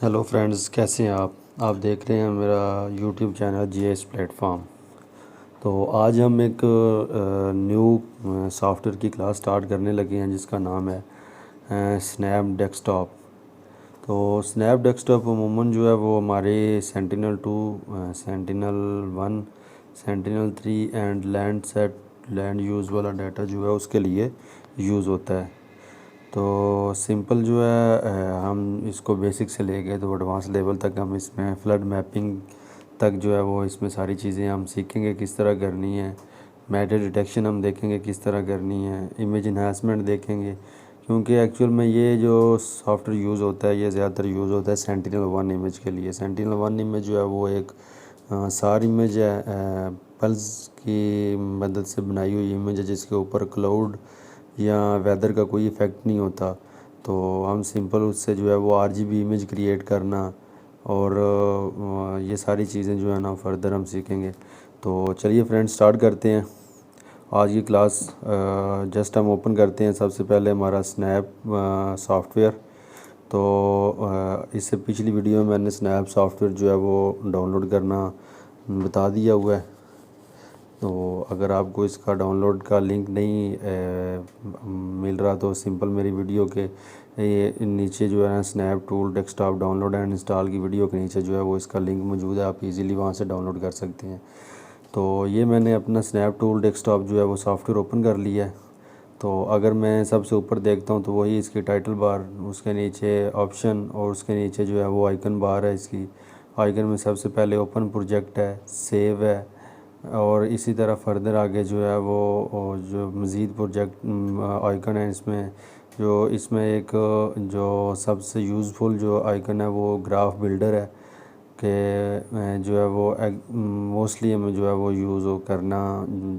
Hello friends, कैसे हैं आप देख रहे हैं मेरा यूट्यूब चैनल जीएस प्लेटफॉर्म। तो आज हम एक न्यू सॉफ्टवेयर की क्लास स्टार्ट करने लगे हैं जिसका नाम है स्नैप डेस्कटॉप। तो स्नैप डेस्कटॉप अमूमन जो है वो हमारे sentinel 2, sentinel 1, sentinel 3 and land use वाला डाटा जो है उसके लिए यूज़ होता है। तो सिंपल जो है हम इसको बेसिक से ले गए तो एडवांस लेवल तक हम इसमें फ्लड मैपिंग तक जो है वो इसमें सारी चीज़ें हम सीखेंगे किस तरह करनी है। मैटर डिटेक्शन हम देखेंगे किस तरह करनी है। इमेज इन्हांसमेंट देखेंगे, क्योंकि एक्चुअल में ये जो सॉफ्टवेयर यूज़ होता है ये ज़्यादातर यूज़ होता है सेंटिनल 1 इमेज के लिए। सेंटिनल 1 इमेज जो है वो एक सार इमेज है, पल्स की मदद से बनाई हुई इमेज है जिसके ऊपर क्लाउड या वेदर का कोई इफ़ेक्ट नहीं होता। तो हम सिंपल उससे जो है वो आरजीबी इमेज क्रिएट करना और ये सारी चीज़ें जो है ना फर्दर हम सीखेंगे। तो चलिए फ्रेंड्स स्टार्ट करते हैं आज की क्लास। जस्ट हम ओपन करते हैं सबसे पहले हमारा स्नैप सॉफ्टवेयर। तो इससे पिछली वीडियो में मैंने स्नैप सॉफ्टवेयर जो है वो डाउनलोड करना बता दिया हुआ है। तो अगर आपको इसका डाउनलोड का लिंक नहीं मिल रहा तो सिंपल मेरी वीडियो के ये नीचे जो है ना snap tool desktop download and install की वीडियो के नीचे जो है वो इसका लिंक मौजूद है, आप इजीली वहाँ से डाउनलोड कर सकते हैं। तो ये मैंने अपना स्नैप टूल डेस्कटॉप जो है वो सॉफ्टवेयर ओपन कर लिया है। तो अगर मैं सबसे ऊपर देखता हूँ तो वही इसकी टाइटल बार, उसके नीचे ऑप्शन और उसके नीचे जो है वो आइकन बार है। इसकी आइकन में सबसे पहले ओपन प्रोजेक्ट है, सेव है और इसी तरह फर्दर आगे जो है वो जो मज़ीद प्रोजेक्ट आइकन है इसमें एक जो सबसे यूज़फुल जो आइकन है वो ग्राफ बिल्डर है कि जो है वो मोस्टली हमें जो है वो यूज़ करना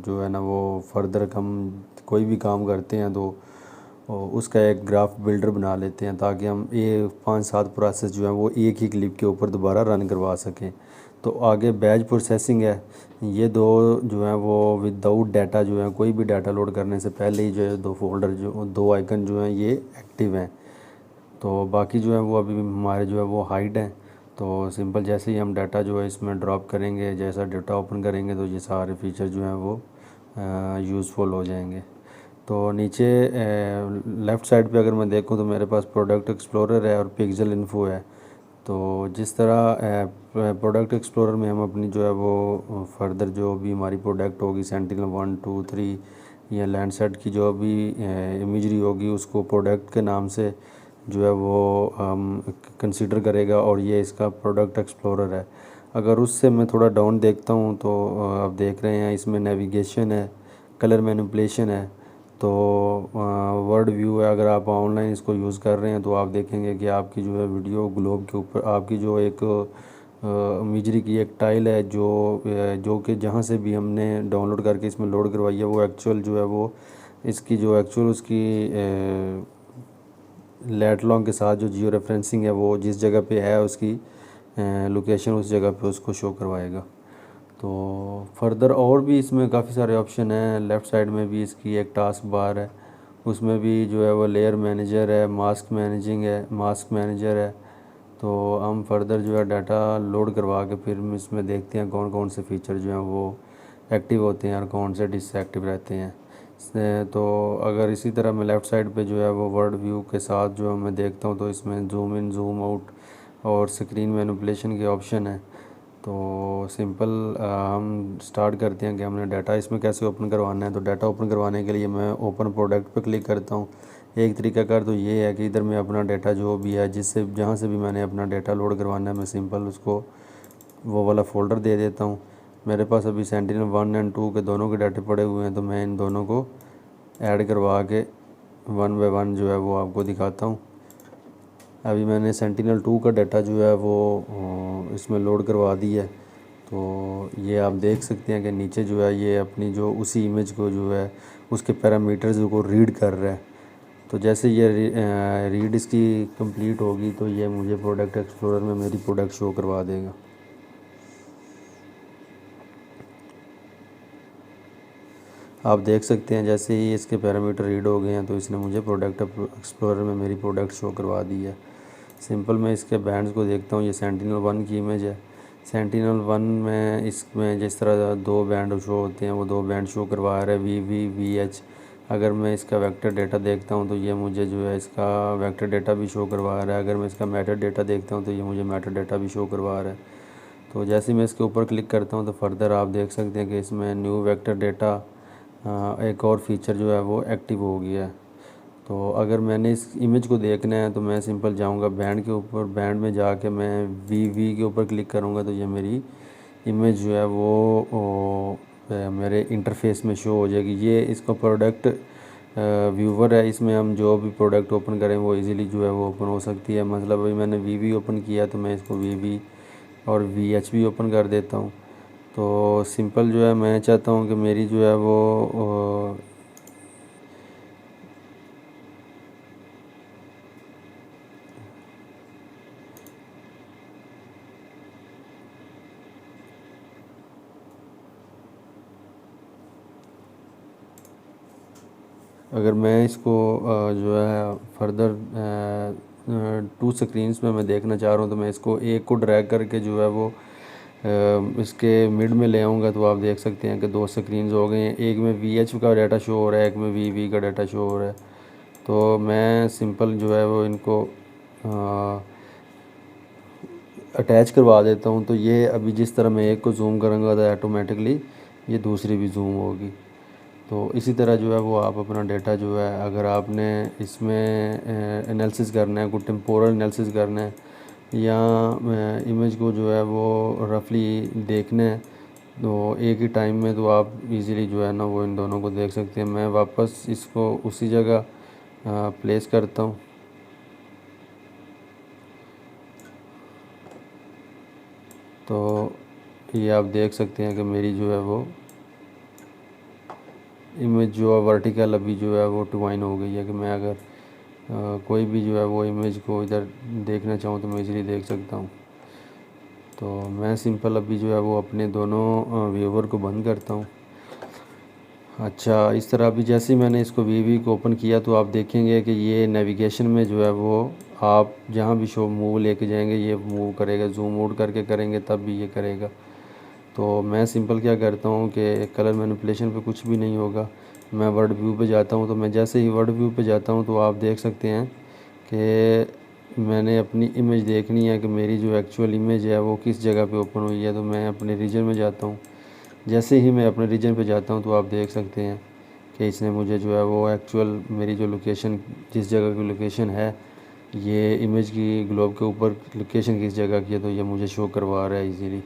जो है ना वो फर्दर हम कोई भी काम करते हैं तो उसका एक ग्राफ बिल्डर बना लेते हैं ताकि हम ये 5-7 प्रोसेस जो है वो एक ही क्लिप के ऊपर दोबारा रन करवा सकें। तो आगे बैच प्रोसेसिंग है। ये दो जो है वो विदाउट डाटा जो है कोई भी डाटा लोड करने से पहले ही जो है दो फोल्डर जो दो आइकन जो हैं ये एक्टिव हैं। तो बाकी जो है वो अभी हमारे जो है वो हाइड हैं। तो सिंपल जैसे ही हम डाटा जो है इसमें ड्रॉप करेंगे, जैसा डाटा ओपन करेंगे तो ये सारे फीचर जो हैं वो यूज़फुल हो जाएंगे। तो नीचे लेफ़्ट साइड पे अगर मैं देखूं तो मेरे पास प्रोडक्ट एक्सप्लोरर है और पिक्सल इन्फो है। तो जिस तरह प्रोडक्ट एक्सप्लोरर में हम अपनी जो है वो फर्दर जो भी हमारी प्रोडक्ट होगी सेंटिनल 1, 2, 3 या लैंडसेट की जो भी इमेजरी होगी उसको प्रोडक्ट के नाम से जो है वो हम कंसीडर करेगा और ये इसका प्रोडक्ट एक्सप्लोरर है। अगर उससे मैं थोड़ा डाउन देखता हूँ तो आप देख रहे हैं इसमें नेविगेशन है, कलर मैनिपुलेशन है, तो वर्ड व्यू है। अगर आप ऑनलाइन इसको यूज़ कर रहे हैं तो आप देखेंगे कि आपकी जो है वीडियो ग्लोब के ऊपर आपकी जो एक इमेजरी की एक टाइल है जो कि जहाँ से भी हमने डाउनलोड करके इसमें लोड करवाई है वो एक्चुअल जो है वो इसकी जो एक्चुअल उसकी लेट लॉन्ग के साथ जो जियो रेफरेंसिंग है वो जिस जगह पे है उसकी लोकेशन उस जगह पे उसको शो करवाएगा। तो फर्दर और भी इसमें काफ़ी सारे ऑप्शन हैं। लेफ़्ट साइड में भी इसकी एक टास्क बार है, उसमें भी जो है वो लेयर मैनेजर है, मास्क मैनेजर है। तो हम फर्दर जो है डाटा लोड करवा के फिर इसमें देखते हैं कौन कौन से फ़ीचर जो हैं वो एक्टिव होते हैं और कौन से डिसएक्टिव रहते हैं। तो अगर इसी तरह मैं लेफ़्ट साइड पे जो है वो वर्ड व्यू के साथ जो मैं देखता हूँ तो इसमें जूम इन जूम आउट और स्क्रीन मैनिपुलेशन के ऑप्शन है। तो सिंपल हम स्टार्ट करते हैं कि हमने डाटा इसमें कैसे ओपन करवाना है। तो डाटा ओपन करवाने के लिए मैं ओपन प्रोडक्ट पर क्लिक करता हूँ। एक तरीकाकार तो ये है कि इधर मैं अपना डाटा जो भी है जिससे जहाँ से भी मैंने अपना डाटा लोड करवाना है मैं सिंपल उसको वो वाला फ़ोल्डर दे देता हूँ। मेरे पास अभी सेंटिनल 1 और 2 के दोनों के डाटे पड़े हुए हैं तो मैं इन दोनों को ऐड करवा के 1 बाय 1 जो है वो आपको दिखाता हूँ। अभी मैंने सेंटिनल 2 का डाटा जो है वो इसमें लोड करवा दी है। तो ये आप देख सकते हैं कि नीचे जो है ये अपनी जो उसी इमेज को जो है उसके पैरामीटर्स को रीड कर रहा है। तो जैसे ये रीड इसकी कंप्लीट होगी तो ये मुझे प्रोडक्ट एक्सप्लोरर में मेरी प्रोडक्ट शो करवा देगा। आप देख सकते हैं जैसे ही इसके पैरामीटर रीड हो गए हैं तो इसने मुझे प्रोडक्ट एक्सप्लोरर में मेरी प्रोडक्ट शो करवा दी है। सिंपल मैं इसके बैंड्स को देखता हूँ। ये सेंटिनल-1 की इमेज है। सेंटिनल-1 में इसमें जिस तरह दो बैंड शो होते हैं वो दो बैंड शो करवा रहा है, VV, VH। अगर मैं इसका वेक्टर डेटा देखता हूँ तो ये मुझे जो है इसका वेक्टर डेटा भी शो करवा रहा है। अगर मैं इसका मेटा डेटा देखता हूँ तो ये मुझे मेटा डेटा भी शो करवा रहा है। तो जैसे मैं इसके ऊपर क्लिक करता हूँ तो फर्दर आप देख सकते हैं कि इसमें न्यू वेक्टर डेटा एक और फीचर जो है वो एक्टिव हो गया है। तो अगर मैंने इस इमेज को देखना है तो मैं सिंपल जाऊंगा बैंड के ऊपर, बैंड में जाके मैं VV के ऊपर क्लिक करूंगा तो ये मेरी इमेज जो है वो मेरे इंटरफेस में शो हो जाएगी। ये इसका प्रोडक्ट व्यूवर है, इसमें हम जो भी प्रोडक्ट ओपन करें वो इजीली जो है वो ओपन हो सकती है। मतलब अभी मैंने VV ओपन किया तो मैं इसको VV और VH भी ओपन कर देता हूँ। तो सिंपल जो है मैं चाहता हूँ कि मेरी जो है वो अगर मैं इसको जो है फर्दर 2 स्क्रीन्स में मैं देखना चाह रहा हूँ तो मैं इसको एक को ड्रैग करके जो है वो इसके मिड में ले आऊँगा तो आप देख सकते हैं कि 2 स्क्रीन्स हो गए हैं। एक में VH का डाटा शो हो रहा है, एक में VV का डाटा शो हो रहा है। तो मैं सिंपल जो है वो इनको अटैच करवा देता हूँ। तो ये अभी जिस तरह मैं एक को जूम करूँगा तो ऑटोमेटिकली ये दूसरी भी जूम होगी। तो इसी तरह जो है वो आप अपना डेटा जो है अगर आपने इसमें एनालिसिस करना है, कोई टेम्पोरल एनालिसिस करना है या इमेज को जो है वो रफली देखना है तो एक ही टाइम में तो आप इजीली जो है ना वो इन दोनों को देख सकते हैं। मैं वापस इसको उसी जगह प्लेस करता हूँ। तो ये आप देख सकते हैं कि मेरी जो है वो इमेज जो है वर्टिकल अभी जो है वो ट्वाइन हो गई है कि मैं अगर कोई भी जो है वो इमेज को इधर देखना चाहूँ तो मैं इजीली देख सकता हूँ। तो मैं सिंपल अभी जो है वो अपने दोनों व्यूवर को बंद करता हूँ। अच्छा, इस तरह अभी जैसे ही मैंने इसको VV को ओपन किया तो आप देखेंगे कि ये नेविगेशन में जो है वो आप जहाँ भी शो मूव लेके जाएंगे ये मूव करेगा, जूम आउट करके करेंगे तब भी ये करेगा। तो मैं सिंपल क्या करता हूँ कि कलर मैनिपुलेशन पे कुछ भी नहीं होगा। मैं वर्ड व्यू पे जाता हूँ तो मैं जैसे ही वर्ड व्यू पे जाता हूँ तो आप देख सकते हैं कि मैंने अपनी इमेज देखनी है कि मेरी जो एक्चुअल इमेज है वो किस जगह पे ओपन हुई है। तो मैं अपने रीजन में जाता हूँ। जैसे ही मैं अपने रीजन पे जाता हूँ तो आप देख सकते हैं कि इसने मुझे जो है वो एक्चुअल मेरी जो लोकेशन, जिस जगह की लोकेशन है, ये इमेज की ग्लोब के ऊपर लोकेशन किस जगह की है तो ये मुझे शो करवा रहा है इजीली।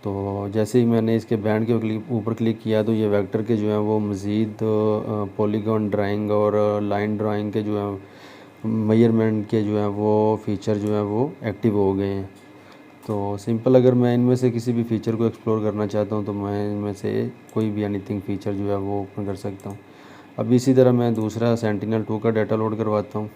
तो जैसे ही मैंने इसके बैंड के ऊपर क्लिक किया तो ये वेक्टर के जो हैं वो मज़ीद पॉलीगॉन ड्राइंग और लाइन ड्राइंग के जो हैं मेजरमेंट के जो हैं वो फ़ीचर जो हैं वो एक्टिव हो गए हैं। तो सिंपल अगर मैं इनमें से किसी भी फ़ीचर को एक्सप्लोर करना चाहता हूँ तो मैं इनमें से कोई भी एनीथिंग फ़ीचर जो है वो ओपन कर सकता हूँ। अब इसी तरह मैं दूसरा सेंटिनल-2 का डाटा लोड करवाता हूँ।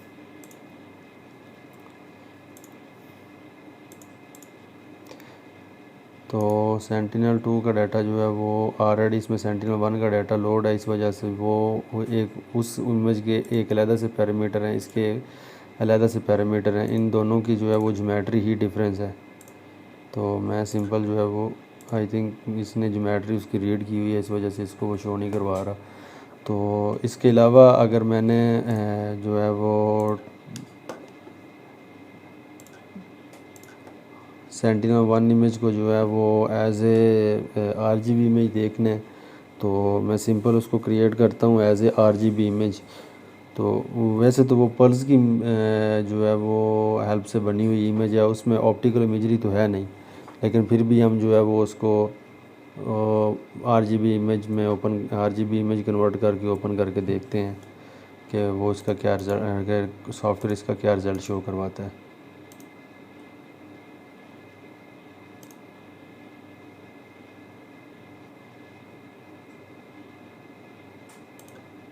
तो सेंटिनल-2 का डाटा जो है वो ऑलरेडी इसमें सेंटिनल-1 का डाटा लोड है, इस वजह से वो एक उस इमेज के एक अलग से पैरामीटर हैं, इसके अलग से पैरामीटर हैं। इन दोनों की जो है वो ज्योमेट्री ही डिफरेंस है। तो मैं सिंपल जो है वो आई थिंक इसने ज्योमेट्री उसकी रीड की हुई है, इस वजह से इसको वो शो नहीं करवा रहा। तो इसके अलावा अगर मैंने जो है वो सेंटिनल-1 इमेज को जो है वो एज ए RGB इमेज देखना है तो मैं सिंपल उसको क्रिएट करता हूँ एज ए RGB इमेज। तो वैसे तो वो पल्स की जो है वो हेल्प से बनी हुई इमेज है, उसमें ऑप्टिकल इमेजरी तो है नहीं, लेकिन फिर भी हम जो है वो उसको RGB इमेज में RGB इमेज कन्वर्ट करके ओपन करके देखते हैं कि वो इसका क्या रिजल्ट, सॉफ्टवेयर इसका क्या रिज़ल्ट शो करवाता है।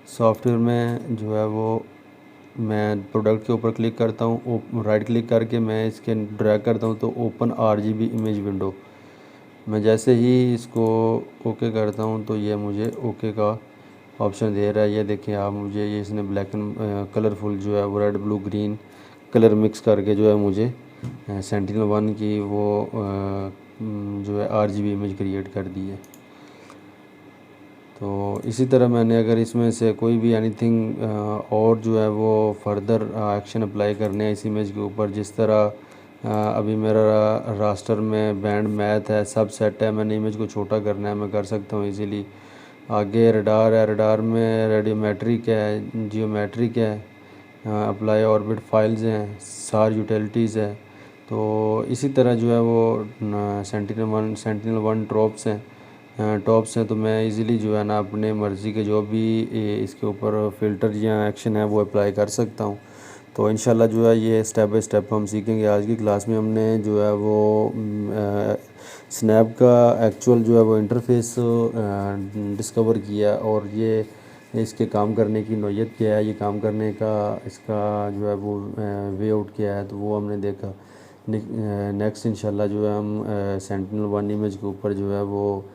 सॉफ्टवेयर में जो है वो मैं प्रोडक्ट के ऊपर क्लिक करता हूँ, राइट क्लिक करके मैं इसके ड्रैग करता हूँ तो ओपन RGB इमेज विंडो। मैं जैसे ही इसको ओके करता हूँ तो ये मुझे ओके का ऑप्शन दे रहा है। ये देखिए आप, मुझे ये इसने ब्लैक एंड कलरफुल जो है वो red blue green colour mix करके जो है मुझे सेंटिनल-1 की वो जो है RGB इमेज क्रिएट कर दी है। तो इसी तरह मैंने अगर इसमें से कोई भी एनीथिंग और जो है वो फर्दर एक्शन अप्लाई करने हैं इस इमेज के ऊपर, जिस तरह अभी मेरा रास्टर में बैंड मैथ है, सब सेट है, मैंने इमेज को छोटा करना है, मैं कर सकता हूँ इजीली। आगे रडार है, रडार में रेडियोमेट्रिक है, जियोमेट्रिक है, अप्लाई ऑर्बिट फाइल्स हैं, सार यूटिलिटीज़ है। तो इसी तरह जो है वो सेंटिनल-1 टॉप्स हैं, तो मैं इजीली जो है ना अपने मर्ज़ी के जो भी इसके ऊपर फ़िल्टर या एक्शन है वो अप्लाई कर सकता हूँ। तो इंशाल्लाह जो है ये स्टेप बाय स्टेप हम सीखेंगे। आज की क्लास में हमने जो है वो स्नैप का एक्चुअल जो है वो इंटरफेस डिस्कवर किया, और ये इसके काम करने की नौयत क्या है, ये काम करने का इसका जो है वो वे आउट क्या है, तो वो हमने देखा। नेक्स्ट इंशाल्लाह जो है हम सेंटिनल-1 इमेज के ऊपर जो है वो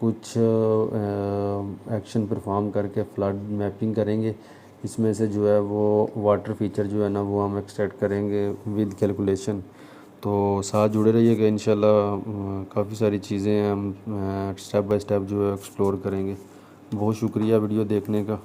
कुछ एक्शन परफॉर्म करके फ्लड मैपिंग करेंगे। इसमें से जो है वो वाटर फीचर जो है ना वो हम एक्सट्रैक्ट करेंगे विद कैलकुलेशन। तो साथ जुड़े रहिएगा, इंशाल्लाह काफ़ी सारी चीज़ें हम स्टेप बाय स्टेप जो है एक्सप्लोर करेंगे। बहुत शुक्रिया वीडियो देखने का।